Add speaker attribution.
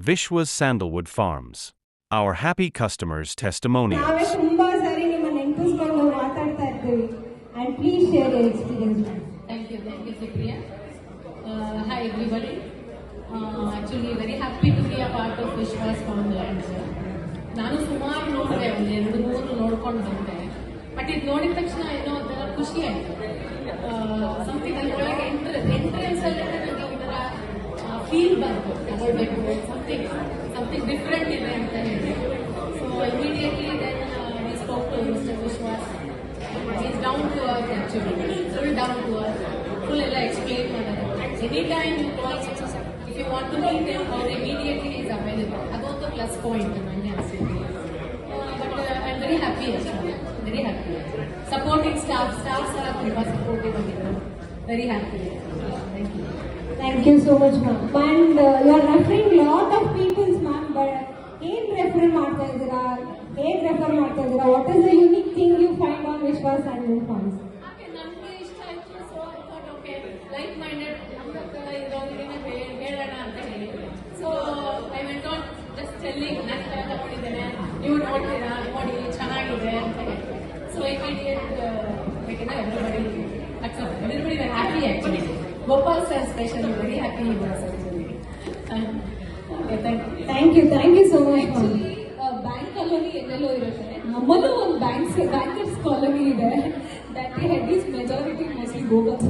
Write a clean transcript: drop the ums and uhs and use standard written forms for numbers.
Speaker 1: Vishwa's Sandalwood Farms. Our happy customers' testimonials.
Speaker 2: ನಾವೇ ತುಂಬಾ ಸಾರಿ ನಿಮ್ಮನ್ನ ನೆನಪಿಸ್ಕೊಂಡು ಮಾತಾಡ್ತಾ ಇರ್ತೀವಿ. And please share your experience.
Speaker 3: Thank you, Supriya. Hi everybody. Actually very happy to be a part of Vishwas Farmlands. ನಾನು ಸುಮಾರು ನೋಡಿದೆ, ಒಂದು 2-3 ನೋಡ್ಕೊಂಡು ಬಂದೆ. ಬಟ್ ಇದು ನೋಡಿದ ತಕ್ಷಣ ಏನೋ ಒಂಥರ ಖುಷಿ ಆಯ್ತು. ಸಮಥಿಂಗ್ ಅದರೊಳಗೆ ಎಂಟ್ರೆನ್ಸ್ ಅಲ್ಲಿ ನನಗೆ ಒಂಥರ ಫೀಲ್ ಬಂತು, ತಗೊಳ್ಬೇಕು, ಸಮಥಿಂಗ್ ಡಿಫ್ರೆಂಟ್ ಇದೆ ಅಂತ ಹೇಳಿ. So immediately then we spoke to mister Vishwas. Is down to earth actually, full down to earth, full ಎಲ್ಲ ಎಕ್ಸ್ಪ್ಲೇನ್ ಮಾಡಿದ್ದಾರೆ. Any time you call, if you want to meet him, ಅವ್ರು immediately is available. ಅದೊಂದು plus point ನನಗೆ ಅನಿಸಿದೆ. But I am very happy, very happy. Supporting staffs ಎಲ್ಲ ತುಂಬಾ supportive ಆಗಿದ್ರು. Very happy. Thank you.
Speaker 2: Thank you so much, ma'am. And you are referring lot of people's, ma'am. But ಏನ್ refer ಮಾಡ್ತಾ ಇದ್ದೀರಾ? ಹೇಗೆ refer ಮಾಡ್ತಾ ಇದ್ದೀರಾ? What is the unique thing you find on Vishwas Sandalwood Farms?
Speaker 3: ನನಗೆ ಇಷ್ಟ ಆಯ್ತು. So I thought okay, like minded ನಮ್ಮ ಹತ್ರ ಇರೋರಿಗೆ ಹೇಳೋಣ ಅಂತ ಹೇಳಿ. So I went on just telling, ನಾನು ತಗೊಂಡಿದ್ದೇನೆ, ನೀವು ನೋಡ್ತೀರಾ, ನೋಡಿ ಚೆನ್ನಾಗಿದೆ ಅಂತ ಹೇಳಿ. So immediate everybody accept. Everybody were happy actually. Gopal sir especially very happy he was actually. Okay,
Speaker 2: Thank you so much, ma'am.
Speaker 3: actually bank colony ಎಲ್ಲೆಲ್ಲೋ ಇರುತ್ತೆ, ನಮ್ಮಲ್ಲೂ ಒಂದು ಬ್ಯಾಂಕರ್ಸ್ ಕಾಲೋನಿ ಇದೆ. That head is majority mostly Gopal.